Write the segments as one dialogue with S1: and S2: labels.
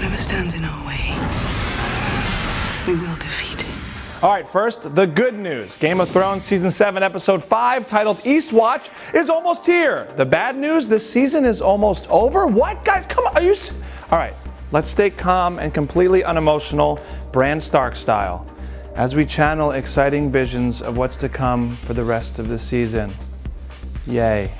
S1: Whatever stands in our way, we will defeat.
S2: All right, first, the good news. Game of Thrones Season 7, Episode 5, titled Eastwatch, is almost here. The bad news, this season is almost over. What, guys? Come on, are you... All right, let's stay calm and completely unemotional, Bran Stark style, as we channel exciting visions of what's to come for the rest of the season. Yay.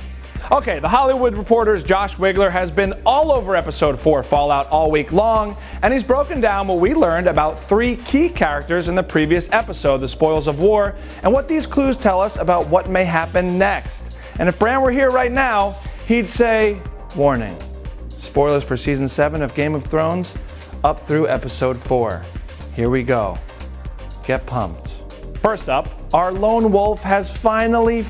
S2: Okay, The Hollywood Reporter's Josh Wigler has been all over Episode 4 Fallout all week long, and he's broken down what we learned about 3 key characters in the previous episode, The Spoils of War, and what these clues tell us about what may happen next. And if Bran were here right now, he'd say, warning, spoilers for Season 7 of Game of Thrones, up through Episode 4. Here we go. Get pumped. First up, our lone wolf has finally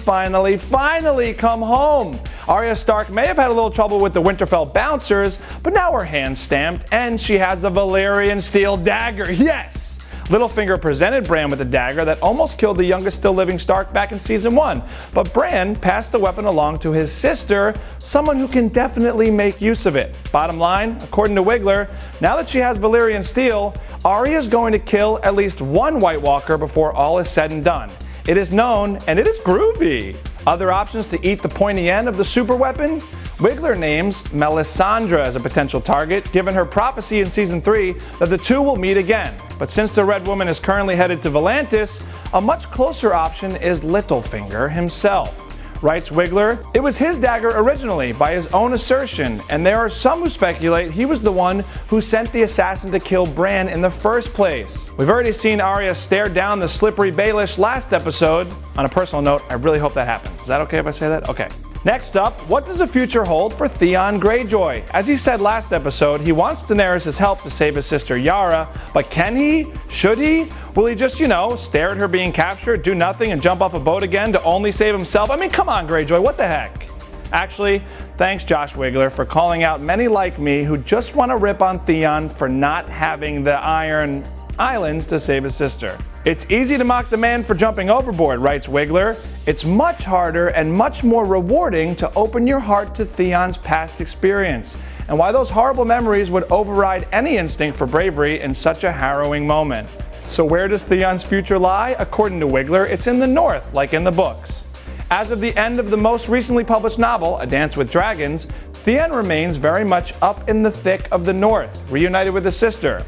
S2: come home. Arya Stark may have had a little trouble with the Winterfell bouncers, but now her hand's stamped and she has a Valyrian steel dagger. Yes! Littlefinger presented Bran with a dagger that almost killed the youngest still living Stark back in Season 1, but Bran passed the weapon along to his sister, someone who can definitely make use of it. Bottom line, according to Wigler, now that she has Valyrian steel, Arya is going to kill at least one White Walker before all is said and done. It is known, and it is groovy. Other options to eat the pointy end of the super weapon? Wigler names Melisandre as a potential target, given her prophecy in Season 3 that the two will meet again. But since the Red Woman is currently headed to Volantis, a much closer option is Littlefinger himself. Writes Wigler, it was his dagger originally, by his own assertion, and there are some who speculate he was the one who sent the assassin to kill Bran in the first place. We've already seen Arya stare down the slippery Baelish last episode. On a personal note, I really hope that happens. Is that okay if I say that? Okay. Next up, what does the future hold for Theon Greyjoy? As he said last episode, he wants Daenerys' help to save his sister Yara, but can he? Should he? Will he just, stare at her being captured, do nothing, and jump off a boat again to only save himself? I mean, come on, Greyjoy, what the heck? Actually, thanks Josh Wigler for calling out many like me who just want to rip on Theon for not having the Iron Islands to save his sister. It's easy to mock the man for jumping overboard, writes Wigler. It's much harder and much more rewarding to open your heart to Theon's past experience, and why those horrible memories would override any instinct for bravery in such a harrowing moment. So where does Theon's future lie? According to Wigler, it's in the north, like in the books. As of the end of the most recently published novel, A Dance with Dragons, Theon remains very much up in the thick of the north, reunited with his sister.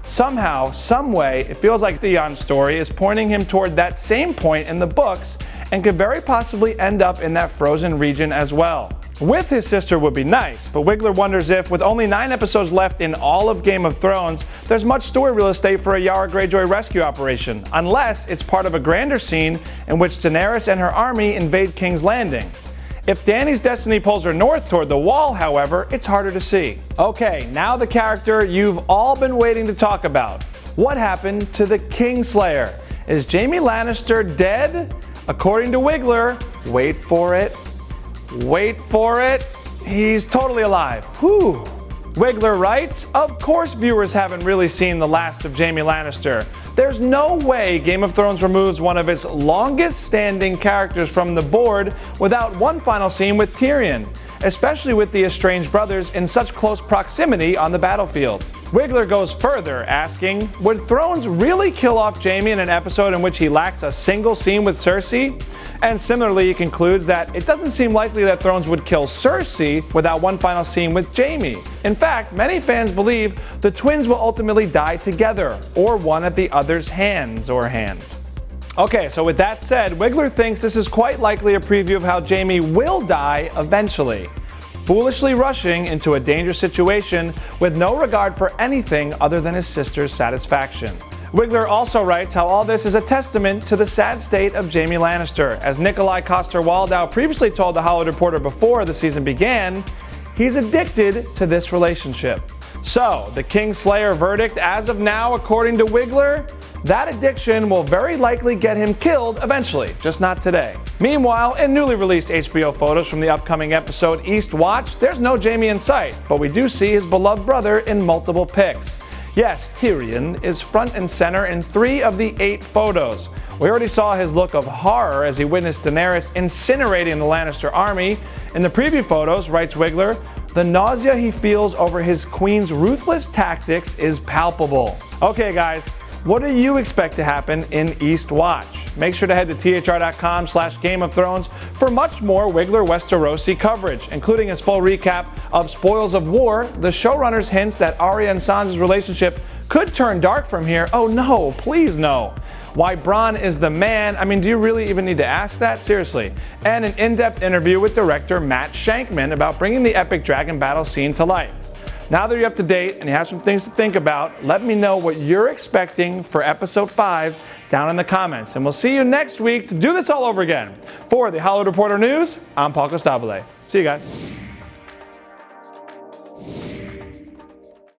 S2: Somehow, someway, it feels like Theon's story is pointing him toward that same point in the books and could very possibly end up in that frozen region as well. With his sister would be nice, but Wigler wonders if, with only 9 episodes left in all of Game of Thrones, there's much story real estate for a Yara Greyjoy rescue operation, unless it's part of a grander scene in which Daenerys and her army invade King's Landing. If Dany's destiny pulls her north toward the Wall, however, it's harder to see. Okay, now the character you've all been waiting to talk about. What happened to the Kingslayer? Is Jaime Lannister dead? According to Wigler, wait for it, he's totally alive. Whew. Wigler writes, of course viewers haven't really seen the last of Jaime Lannister. There's no way Game of Thrones removes one of its longest standing characters from the board without one final scene with Tyrion, especially with the estranged brothers in such close proximity on the battlefield. Wigler goes further, asking, would Thrones really kill off Jaime in an episode in which he lacks a single scene with Cersei? And similarly, he concludes that it doesn't seem likely that Thrones would kill Cersei without one final scene with Jaime. In fact, many fans believe the twins will ultimately die together, or one at the other's hands or hand. Okay, so with that said, Wigler thinks this is quite likely a preview of how Jaime will die eventually, foolishly rushing into a dangerous situation with no regard for anything other than his sister's satisfaction. Wigler also writes how all this is a testament to the sad state of Jaime Lannister. As Nikolai Coster-Waldau previously told The Hollywood Reporter before the season began, he's addicted to this relationship. So, the Kingslayer verdict as of now, according to Wigler, that addiction will very likely get him killed eventually, just not today. Meanwhile, in newly released HBO photos from the upcoming episode Eastwatch, there's no Jaime in sight, but we do see his beloved brother in multiple pics. Yes, Tyrion is front and center in 3 of the 8 photos. We already saw his look of horror as he witnessed Daenerys incinerating the Lannister army. In the preview photos, writes Wigler, The nausea he feels over his queen's ruthless tactics is palpable. Okay guys, what do you expect to happen in Eastwatch? Make sure to head to thr.com/Game of Thrones for much more Wigler Westerosi coverage, including his full recap of Spoils of War, the showrunner's hints that Arya and Sansa's relationship could turn dark from here. Oh no, please no. Why Bronn is the man. I mean, do you really even need to ask that? Seriously. And an in-depth interview with director Matt Shankman about bringing the epic dragon battle scene to life. Now that you're up to date and you have some things to think about, let me know what you're expecting for episode 5 down in the comments. And we'll see you next week to do this all over again. For the Hollywood Reporter News, I'm Paul Costabile. See you guys.